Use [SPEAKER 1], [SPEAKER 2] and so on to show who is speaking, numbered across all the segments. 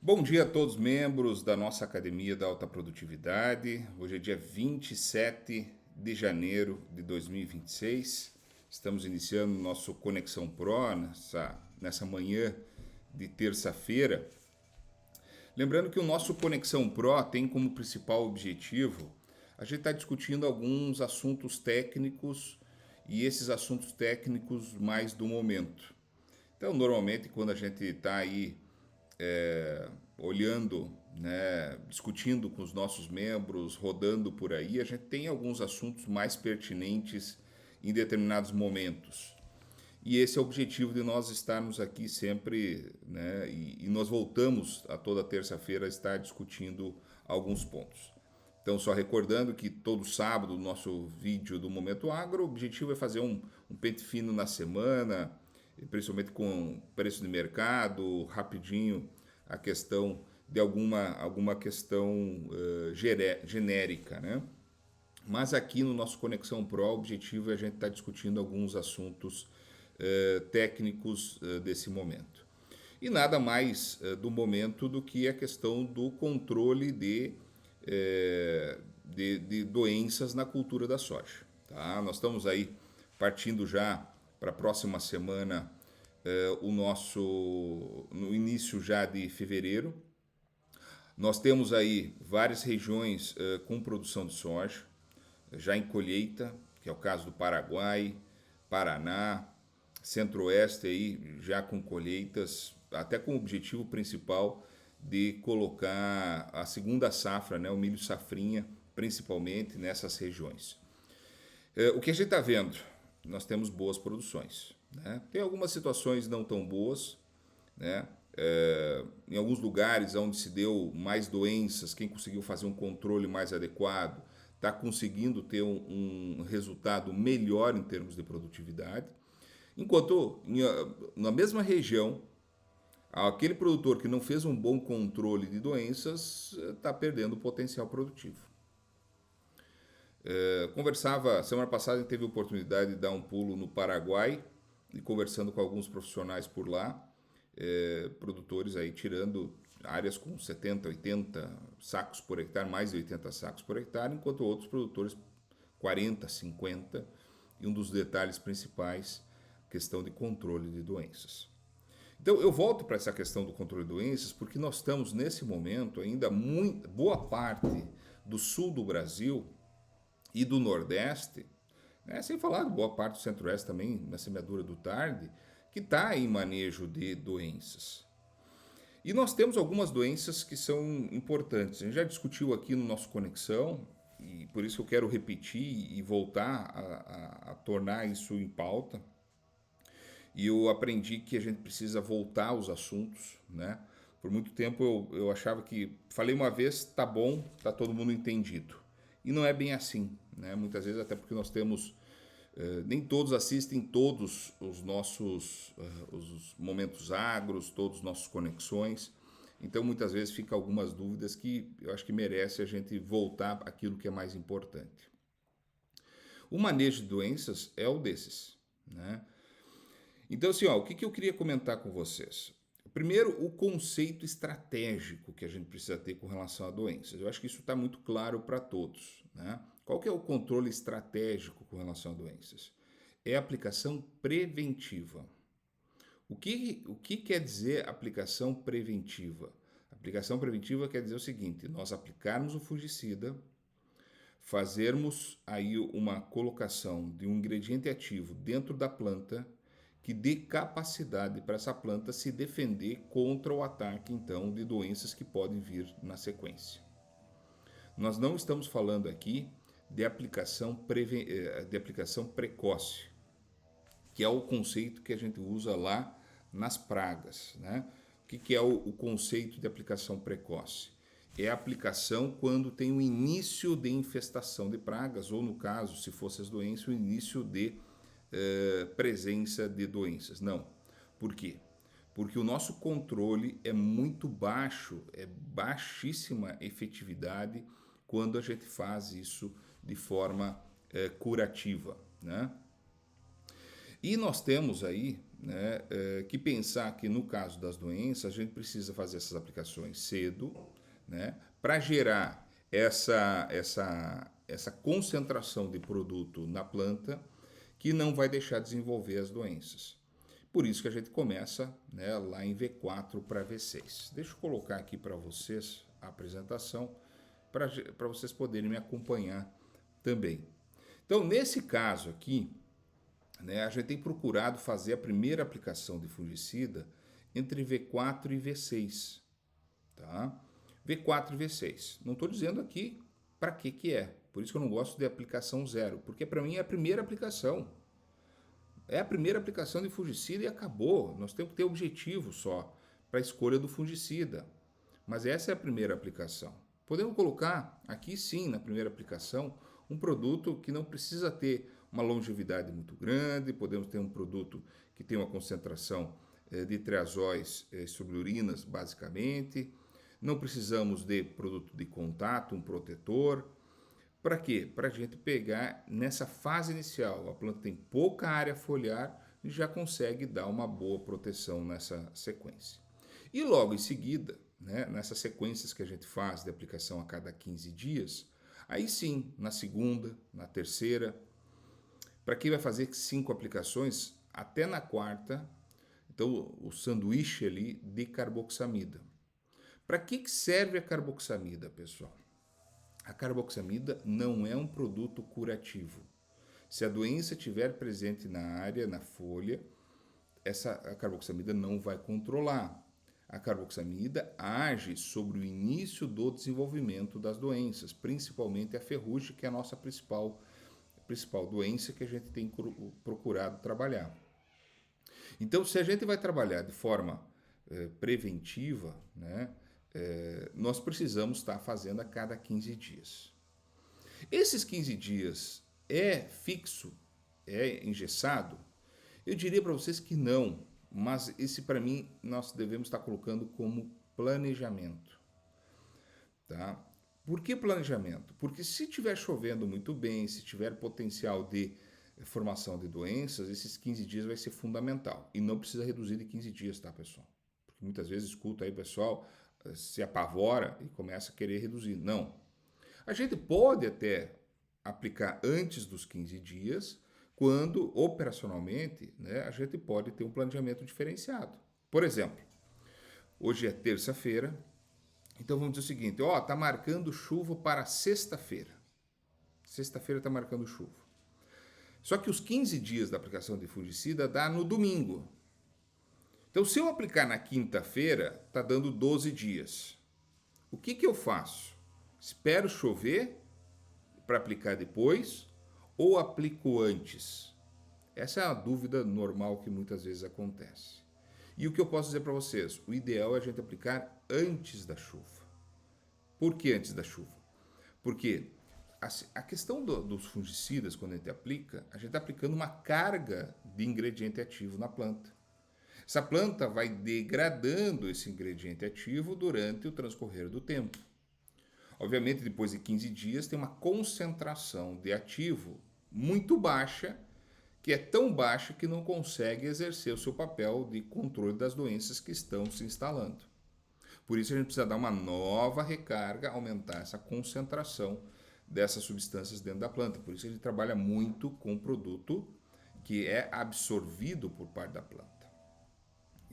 [SPEAKER 1] Bom dia a todos membros da nossa Academia da Alta Produtividade. Hoje é dia 27 de janeiro de 2026. Estamos iniciando o nosso Conexão Pro nessa manhã de terça-feira. Lembrando que o nosso Conexão Pro tem como principal objetivo a gente estar discutindo alguns assuntos técnicos e esses assuntos técnicos mais do momento. Então, normalmente, quando a gente está aí olhando, né, discutindo com os nossos membros, rodando por aí, a gente tem alguns assuntos mais pertinentes em determinados momentos. E esse é o objetivo de nós estarmos aqui sempre, né, e nós voltamos a toda terça-feira a estar discutindo alguns pontos. Então, só recordando que todo sábado, o nosso vídeo do Momento Agro, o objetivo é fazer um pente fino na semana, principalmente com preço de mercado, rapidinho, a questão de alguma questão genérica, né? Mas aqui no nosso Conexão Pro, o objetivo é a gente estar discutindo alguns assuntos técnicos desse momento. E nada mais do momento do que a questão do controle de doenças na cultura da soja. Tá? Nós estamos aí partindo já para a próxima semana, no início já de fevereiro. Nós temos aí várias regiões com produção de soja, já em colheita, que é o caso do Paraguai, Paraná, Centro-Oeste aí já com colheitas, até com o objetivo principal de colocar a segunda safra, né, o milho safrinha, principalmente nessas regiões. O que a gente está vendo? Nós temos boas produções. Né? Tem algumas situações não tão boas, né? Em alguns lugares onde se deu mais doenças, quem conseguiu fazer um controle mais adequado está conseguindo ter um resultado melhor em termos de produtividade, enquanto na mesma região, aquele produtor que não fez um bom controle de doenças está perdendo o potencial produtivo. Conversava, semana passada a gente teve a oportunidade de dar um pulo no Paraguai e conversando com alguns profissionais por lá, produtores aí tirando áreas com 70, 80 sacos por hectare, mais de 80 sacos por hectare, enquanto outros produtores 40, 50, e um dos detalhes principais, questão de controle de doenças. Então eu volto para essa questão do controle de doenças porque nós estamos nesse momento ainda boa parte do sul do Brasil e do Nordeste, né, sem falar de boa parte do Centro-Oeste também, na semeadura do tarde, que está em manejo de doenças. E nós temos algumas doenças que são importantes. A gente já discutiu aqui no nosso Conexão, e por isso eu quero repetir e voltar a tornar isso em pauta. E eu aprendi que a gente precisa voltar aos assuntos, né? Por muito tempo eu achava que falei uma vez, tá bom, tá todo mundo entendido. E não é bem assim, né? Muitas vezes até porque nós temos nem todos assistem todos os nossos os momentos agros, todos os nossos conexões. Então muitas vezes fica algumas dúvidas que eu acho que merece a gente voltar àquilo que é mais importante. O manejo de doenças é o desses, né? Então assim, ó, o que eu queria comentar com vocês? Primeiro, o conceito estratégico que a gente precisa ter com relação a doenças. Eu acho que isso está muito claro para todos, né? Qual que é o controle estratégico com relação a doenças? É a aplicação preventiva. O que quer dizer aplicação preventiva? Aplicação preventiva quer dizer o seguinte: nós aplicarmos o fungicida, fazermos aí uma colocação de um ingrediente ativo dentro da planta que dê capacidade para essa planta se defender contra o ataque, então, de doenças que podem vir na sequência. Nós não estamos falando aqui de aplicação precoce, que é o conceito que a gente usa lá nas pragas. Né? O que é o conceito de aplicação precoce? É a aplicação quando tem o início de infestação de pragas, ou no caso, se fossem as doenças, o início de presença de doenças. Não. Por quê? Porque o nosso controle é muito baixo, é baixíssima efetividade quando a gente faz isso de forma curativa, né? E nós temos aí, né, que pensar que no caso das doenças a gente precisa fazer essas aplicações cedo, né, para gerar essa concentração de produto na planta que não vai deixar desenvolver as doenças. Por isso que a gente começa, né, lá em V4 para V6. Deixa eu colocar aqui para vocês a apresentação para vocês poderem me acompanhar também. Então, nesse caso aqui, né, a gente tem procurado fazer a primeira aplicação de fungicida entre V4 e V6. Tá? V4 e V6. Não estou dizendo aqui para que é. Por isso que eu não gosto de aplicação zero, porque para mim é a primeira aplicação. É a primeira aplicação de fungicida e acabou. Nós temos que ter objetivo só para a escolha do fungicida. Mas essa é a primeira aplicação. Podemos colocar aqui sim, na primeira aplicação, um produto que não precisa ter uma longevidade muito grande, podemos ter um produto que tem uma concentração de triazóis sobre urinas, basicamente. Não precisamos de produto de contato, um protetor. Para quê? Para a gente pegar nessa fase inicial. A planta tem pouca área foliar e já consegue dar uma boa proteção nessa sequência. E logo em seguida, né, nessas sequências que a gente faz de aplicação a cada 15 dias, aí sim, na segunda, na terceira, para quem vai fazer 5 aplicações, até na quarta, então o sanduíche ali de carboxamida. Para que serve a carboxamida, pessoal? A carboxamida não é um produto curativo. Se a doença estiver presente na área, na folha, a carboxamida não vai controlar. A carboxamida age sobre o início do desenvolvimento das doenças, principalmente a ferrugem, que é a nossa principal doença que a gente tem procurado trabalhar. Então, se a gente vai trabalhar de forma preventiva, né, nós precisamos estar fazendo a cada 15 dias. Esses 15 dias é fixo, é engessado? Eu diria para vocês que não, mas esse para mim nós devemos estar colocando como planejamento. Tá? Por que planejamento? Porque se estiver chovendo muito bem, se tiver potencial de formação de doenças, esses 15 dias vai ser fundamental. E não precisa reduzir de 15 dias, tá, pessoal? Porque muitas vezes escuta aí o pessoal se apavora e começa a querer reduzir. Não. A gente pode até aplicar antes dos 15 dias, quando operacionalmente, né, a gente pode ter um planejamento diferenciado. Por exemplo, hoje é terça-feira, então vamos dizer o seguinte, tá marcando chuva para sexta-feira. Sexta-feira está marcando chuva. Só que os 15 dias da aplicação de fungicida dá no domingo. Então, se eu aplicar na quinta-feira, está dando 12 dias. O que eu faço? Espero chover para aplicar depois ou aplico antes? Essa é a dúvida normal que muitas vezes acontece. E o que eu posso dizer para vocês? O ideal é a gente aplicar antes da chuva. Por que antes da chuva? Porque a questão dos fungicidas, quando a gente está aplicando uma carga de ingrediente ativo na planta. Essa planta vai degradando esse ingrediente ativo durante o transcorrer do tempo. Obviamente, depois de 15 dias, tem uma concentração de ativo muito baixa, que é tão baixa que não consegue exercer o seu papel de controle das doenças que estão se instalando. Por isso, a gente precisa dar uma nova recarga, aumentar essa concentração dessas substâncias dentro da planta. Por isso, a gente trabalha muito com produto que é absorvido por parte da planta.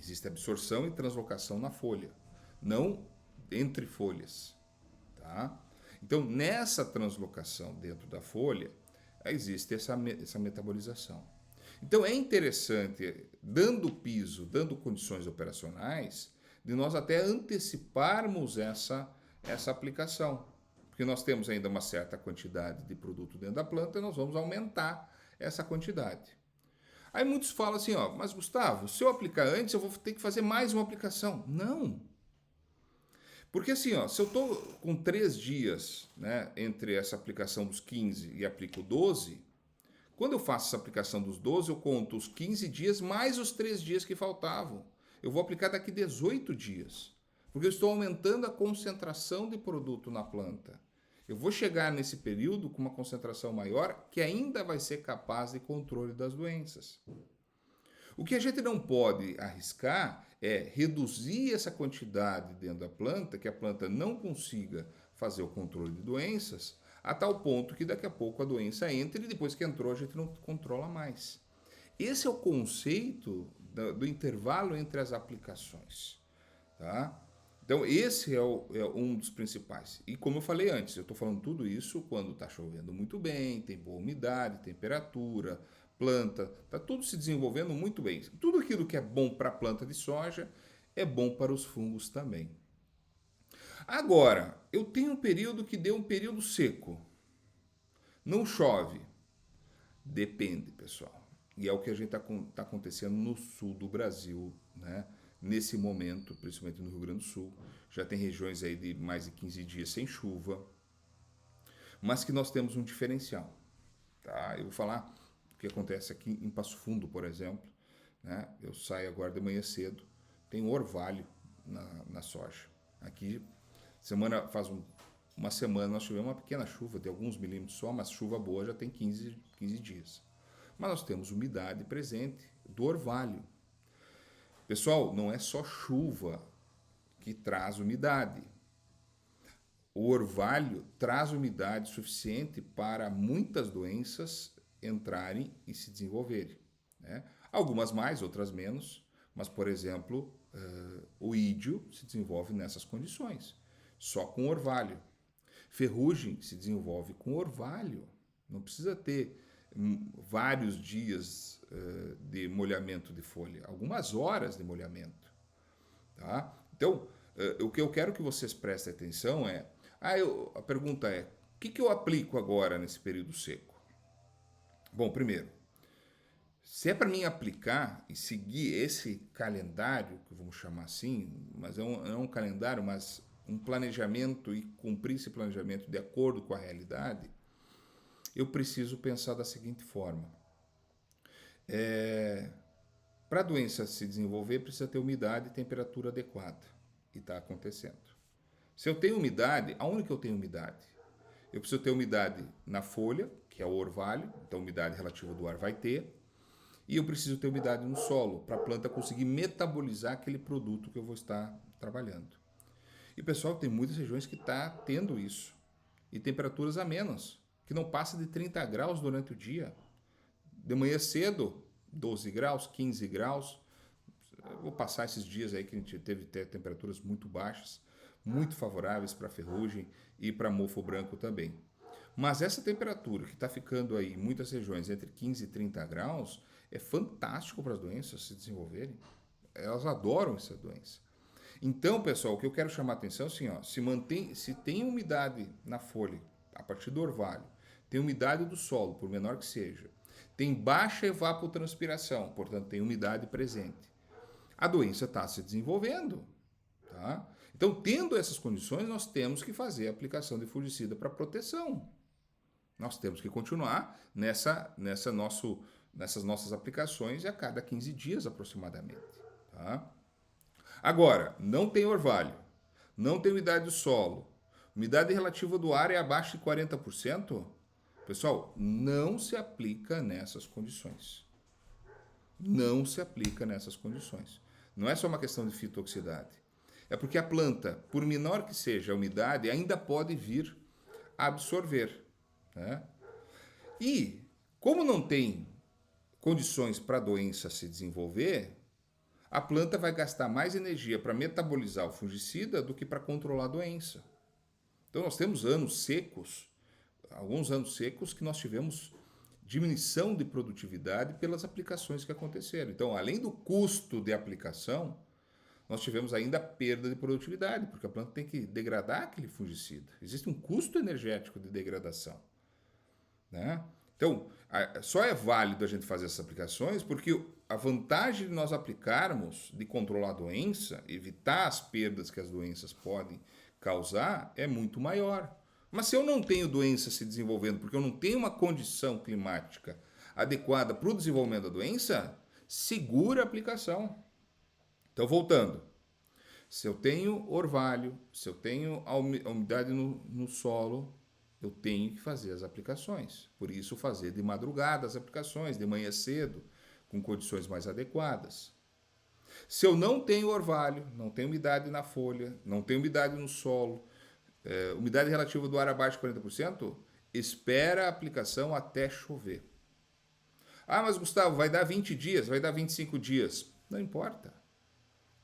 [SPEAKER 1] Existe absorção e translocação na folha, não entre folhas. Tá? Então, nessa translocação dentro da folha, existe essa metabolização. Então, é interessante, dando piso, dando condições operacionais, de nós até anteciparmos essa aplicação. Porque nós temos ainda uma certa quantidade de produto dentro da planta e nós vamos aumentar essa quantidade. Aí muitos falam assim, mas Gustavo, se eu aplicar antes, eu vou ter que fazer mais uma aplicação. Não. Porque assim, se eu estou com 3 dias, né, entre essa aplicação dos 15 e aplico 12, quando eu faço essa aplicação dos 12, eu conto os 15 dias mais os 3 dias que faltavam. Eu vou aplicar daqui 18 dias. Porque eu estou aumentando a concentração de produto na planta. Eu vou chegar nesse período com uma concentração maior que ainda vai ser capaz de controle das doenças. O que a gente não pode arriscar é reduzir essa quantidade dentro da planta, que a planta não consiga fazer o controle de doenças, a tal ponto que daqui a pouco a doença entra e depois que entrou a gente não controla mais. Esse é o conceito do intervalo entre as aplicações. Tá? Então, esse é um dos principais. E como eu falei antes, eu estou falando tudo isso quando está chovendo muito bem, tem boa umidade, temperatura, planta, está tudo se desenvolvendo muito bem. Tudo aquilo que é bom para a planta de soja é bom para os fungos também. Agora, eu tenho um período que deu um período seco. Não chove. Depende, pessoal. E é o que a gente está acontecendo no sul do Brasil, né? Nesse momento, principalmente no Rio Grande do Sul. Já tem regiões aí de mais de 15 dias sem chuva. Mas que nós temos um diferencial. Tá? Eu vou falar o que acontece aqui em Passo Fundo, por exemplo. Né? Eu saio agora de manhã cedo, tem orvalho na soja. Aqui, faz uma semana nós tivemos uma pequena chuva, de alguns milímetros só, mas chuva boa já tem 15 dias. Mas nós temos umidade presente do orvalho. Pessoal, não é só chuva que traz umidade. O orvalho traz umidade suficiente para muitas doenças entrarem e se desenvolverem. Né? Algumas mais, outras menos, mas, por exemplo, o ídio se desenvolve nessas condições, só com orvalho. Ferrugem se desenvolve com orvalho, não precisa ter vários dias de molhamento de folha, algumas horas de molhamento. Tá? Então, o que eu quero que vocês prestem atenção é, a pergunta é, o que eu aplico agora nesse período seco? Bom, primeiro, se é para mim aplicar e seguir esse calendário, que vamos chamar assim, mas é um calendário, mas um planejamento e cumprir esse planejamento de acordo com a realidade, eu preciso pensar da seguinte forma. Para a doença se desenvolver, precisa ter umidade e temperatura adequada. E está acontecendo. Se eu tenho umidade, aonde que eu tenho umidade? Eu preciso ter umidade na folha, que é o orvalho, então a umidade relativa do ar vai ter. E eu preciso ter umidade no solo, para a planta conseguir metabolizar aquele produto que eu vou estar trabalhando. E pessoal, tem muitas regiões que está tendo isso. E temperaturas amenas, que não passa de 30 graus durante o dia. De manhã cedo, 12 graus, 15 graus. Eu vou passar esses dias aí que a gente teve temperaturas muito baixas, muito favoráveis para ferrugem e para mofo branco também. Mas essa temperatura que está ficando aí em muitas regiões entre 15 e 30 graus é fantástico para as doenças se desenvolverem. Elas adoram essa doença. Então, pessoal, o que eu quero chamar a atenção é assim, ó, se tem umidade na folha, a partir do orvalho, tem umidade do solo, por menor que seja, tem baixa evapotranspiração, portanto tem umidade presente, a doença está se desenvolvendo. Tá? Então, tendo essas condições, nós temos que fazer a aplicação de fungicida para proteção. Nós temos que continuar nessas nossas aplicações a cada 15 dias aproximadamente. Tá? Agora, não tem orvalho, não tem umidade do solo, umidade relativa do ar é abaixo de 40%, pessoal, não se aplica nessas condições. Não se aplica nessas condições. Não é só uma questão de fitotoxicidade. É porque a planta, por menor que seja a umidade, ainda pode vir a absorver. Né? E, como não tem condições para a doença se desenvolver, a planta vai gastar mais energia para metabolizar o fungicida do que para controlar a doença. Então, nós temos anos secos, alguns anos secos, que nós tivemos diminuição de produtividade pelas aplicações que aconteceram. Então, além do custo de aplicação, nós tivemos ainda perda de produtividade, porque a planta tem que degradar aquele fungicida. Existe um custo energético de degradação. Né? Então, só é válido a gente fazer essas aplicações porque a vantagem de nós aplicarmos, de controlar a doença, evitar as perdas que as doenças podem causar, é muito maior. Mas se eu não tenho doença se desenvolvendo, porque eu não tenho uma condição climática adequada para o desenvolvimento da doença, segura a aplicação. Então, voltando. Se eu tenho orvalho, se eu tenho a umidade no solo, eu tenho que fazer as aplicações. Por isso, fazer de madrugada as aplicações, de manhã cedo, com condições mais adequadas. Se eu não tenho orvalho, não tenho umidade na folha, não tenho umidade no solo, umidade relativa do ar abaixo de 40%, espera a aplicação até chover. Ah, mas Gustavo, vai dar 20 dias, vai dar 25 dias. Não importa.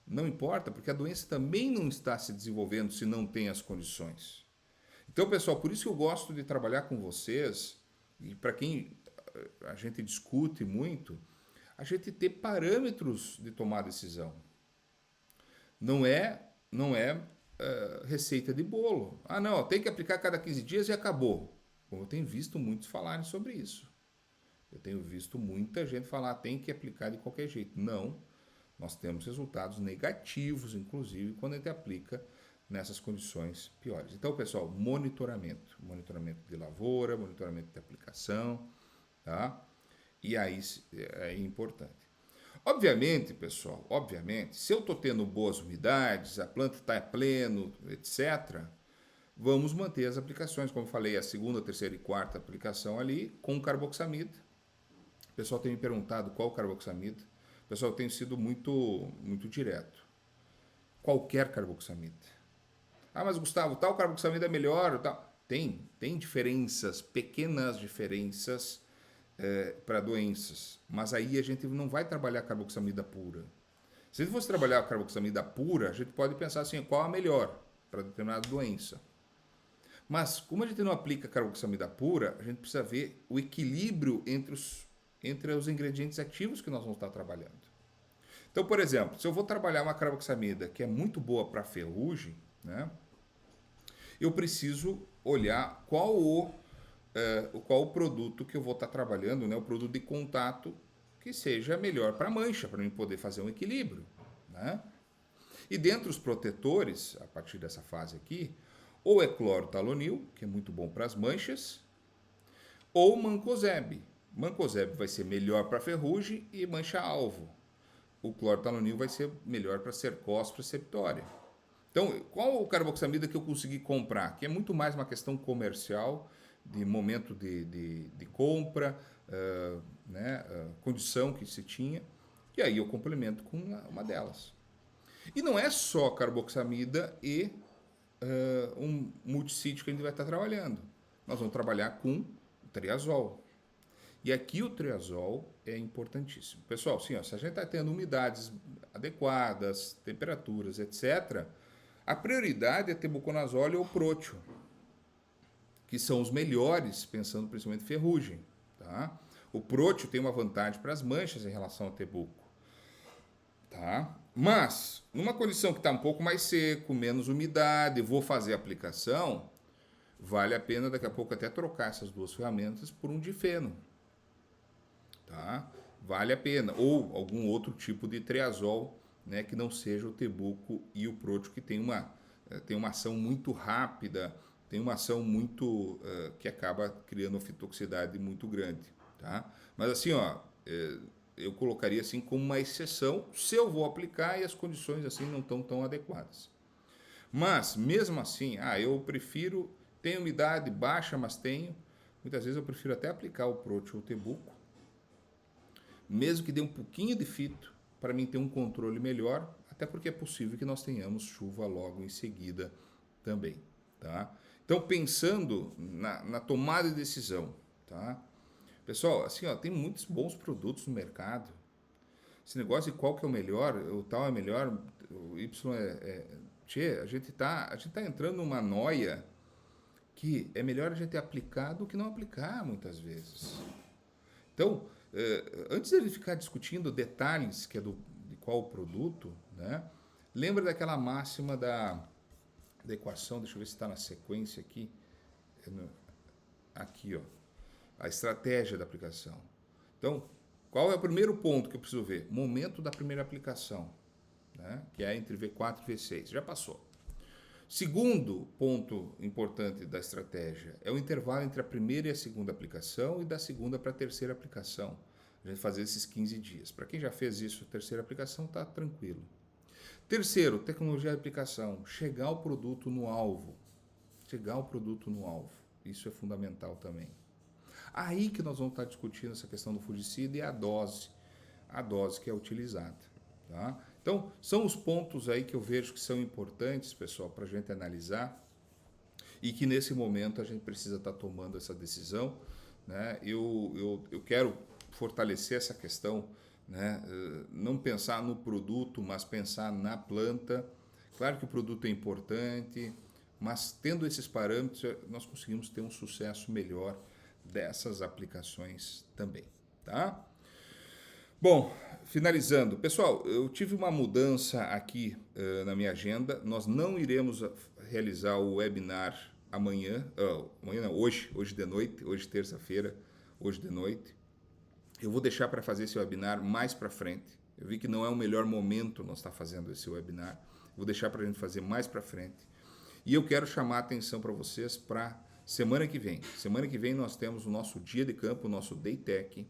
[SPEAKER 1] Não importa, porque a doença também não está se desenvolvendo se não tem as condições. Então, pessoal, por isso que eu gosto de trabalhar com vocês, e para quem a gente discute muito, a gente ter parâmetros de tomar decisão. Não é receita de bolo. Ah, não, tem que aplicar cada 15 dias e acabou. Bom, eu tenho visto muitos falarem sobre isso. Eu tenho visto muita gente falar, tem que aplicar de qualquer jeito. Não, nós temos resultados negativos, inclusive, quando a gente aplica nessas condições piores. Então, pessoal, monitoramento. Monitoramento de lavoura, monitoramento de aplicação, tá? E aí é importante. Obviamente, pessoal, se eu estou tendo boas umidades, a planta está pleno, etc., vamos manter as aplicações, como eu falei, a segunda, terceira e quarta aplicação ali, com carboxamida. O pessoal tem me perguntado qual carboxamida. O pessoal tem sido muito direto. Qualquer carboxamida. Ah, mas Gustavo, tal carboxamida é melhor? Tal. Tem diferenças, pequenas diferenças para doenças. Mas aí a gente não vai trabalhar carboxamida pura. Se a gente fosse trabalhar a carboxamida pura, a gente pode pensar assim, qual a melhor para determinada doença. Mas como a gente não aplica carboxamida pura, a gente precisa ver o equilíbrio entre os ingredientes ativos que nós vamos estar trabalhando. Então, por exemplo, se eu vou trabalhar uma carboxamida que é muito boa para ferrugem, né, eu preciso olhar qual o produto que eu vou estar trabalhando, né, o produto de contato que seja melhor para a mancha, para mim poder fazer um equilíbrio. Né? E dentre os protetores, a partir dessa fase aqui, ou é clorotalonil, que é muito bom para as manchas, ou mancozeb. Mancozeb vai ser melhor para ferrugem e mancha-alvo. O clorotalonil vai ser melhor para cercóspora septória. Então, qual o carboxamida que eu consegui comprar? Que é muito mais uma questão comercial, de momento de compra, condição que se tinha, e aí eu complemento com uma delas. E não é só carboxamida e um multissítio que a gente vai estar trabalhando. Nós vamos trabalhar com o triazol. E aqui o triazol é importantíssimo. Pessoal, sim, se a gente está tendo umidades adequadas, temperaturas, etc., a prioridade é ter buconazol ou prótio, que são os melhores, pensando principalmente em ferrugem. Tá? O prótio tem uma vantagem para as manchas em relação ao tebuco. Tá? Mas, numa condição que está um pouco mais seco, menos umidade, vou fazer a aplicação, vale a pena daqui a pouco até trocar essas duas ferramentas por um difeno. Tá? Vale a pena. Ou algum outro tipo de triazol, né, que não seja o tebuco e o prótio, que tem uma ação muito rápida, tem uma ação muito que acaba criando uma fitoxicidade muito grande. Tá? Mas assim, eu colocaria assim como uma exceção se eu vou aplicar e as condições assim não estão tão adequadas. Mas, mesmo assim, eu prefiro, tenho umidade baixa, mas muitas vezes eu prefiro até aplicar o prótio ou o tebuco, mesmo que dê um pouquinho de fito, para mim ter um controle melhor, até porque é possível que nós tenhamos chuva logo em seguida também. Tá? Então, pensando na tomada de decisão, tá? Pessoal, assim, tem muitos bons produtos no mercado. Esse negócio de qual que é o melhor, o tal é melhor, o Y a gente tá entrando numa noia que é melhor a gente aplicar do que não aplicar, muitas vezes. Então, antes de ele ficar discutindo detalhes que é de qual o produto, né, lembra daquela máxima da equação, deixa eu ver se está na sequência aqui, aqui, a estratégia da aplicação. Então, qual é o primeiro ponto que eu preciso ver? Momento da primeira aplicação, né, que é entre V4 e V6, já passou. Segundo ponto importante da estratégia é o intervalo entre a primeira e a segunda aplicação e da segunda para a terceira aplicação. A gente fazer esses 15 dias. Para quem já fez isso, a terceira aplicação, está tranquilo. Terceiro, tecnologia de aplicação. Chegar o produto no alvo. Isso é fundamental também. Aí que nós vamos estar discutindo essa questão do fungicida e a dose. a dose que é utilizada. Tá? Então, são os pontos aí que eu vejo que são importantes, pessoal, para a gente analisar e que nesse momento a gente precisa estar tomando essa decisão. Né? Eu quero fortalecer essa questão, né? Não pensar no produto, mas pensar na planta. Claro que o produto é importante, mas tendo esses parâmetros, nós conseguimos ter um sucesso melhor dessas aplicações também. Tá? Bom, finalizando. Pessoal, eu tive uma mudança aqui na minha agenda. Nós não iremos realizar o webinar amanhã, não, hoje de noite, hoje terça-feira, hoje de noite. Eu vou deixar para fazer esse webinar mais para frente. Eu vi que não é o melhor momento nós estar fazendo esse webinar. Vou deixar para a gente fazer mais para frente. E eu quero chamar a atenção para vocês para semana que vem. Semana que vem nós temos o nosso dia de campo, o nosso Day Tech,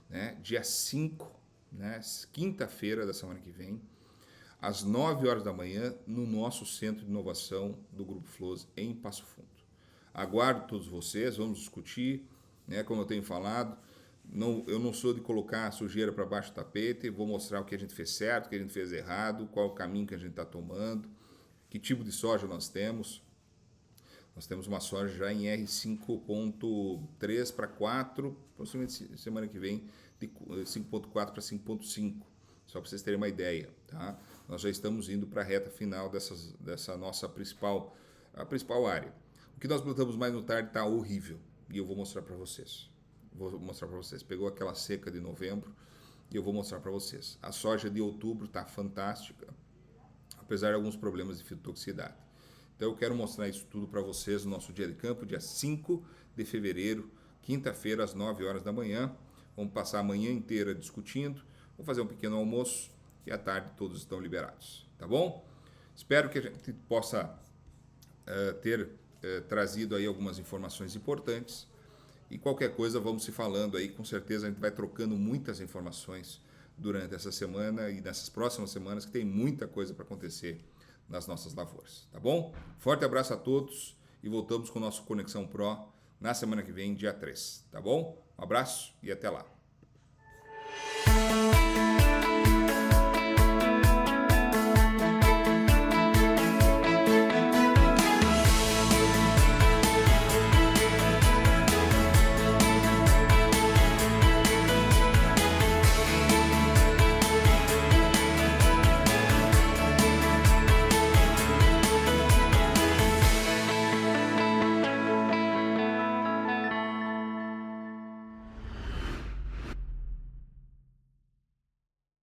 [SPEAKER 1] né? Dia 5, né? Quinta-feira da semana que vem, às 9 horas da manhã, no nosso Centro de Inovação do Grupo Flows, em Passo Fundo. Aguardo todos vocês, vamos discutir, né? Como eu tenho falado, eu não sou de colocar a sujeira para baixo do tapete, vou mostrar o que a gente fez certo, o que a gente fez errado, qual o caminho que a gente está tomando, que tipo de soja nós temos. Nós temos uma soja já em R5.3 para 4, possivelmente semana que vem, de 5.4 para 5.5, só para vocês terem uma ideia. Tá? Nós já estamos indo para a reta final dessa nossa principal área. O que nós plantamos mais no tarde está horrível, e eu vou mostrar para vocês. Pegou aquela seca de novembro, e eu vou mostrar para vocês. A soja de outubro está fantástica, apesar de alguns problemas de fitotoxicidade. Então eu quero mostrar isso tudo para vocês no nosso dia de campo, dia 5 de fevereiro, quinta-feira, às 9 horas da manhã. Vamos passar a manhã inteira discutindo, vamos fazer um pequeno almoço e à tarde todos estão liberados, tá bom? Espero que a gente possa ter trazido aí algumas informações importantes e qualquer coisa vamos se falando aí, com certeza a gente vai trocando muitas informações durante essa semana e nessas próximas semanas, que tem muita coisa para acontecer nas nossas lavouras, tá bom? Forte abraço a todos e voltamos com o nosso Conexão Pro na semana que vem, dia 3, tá bom? Um abraço e até lá.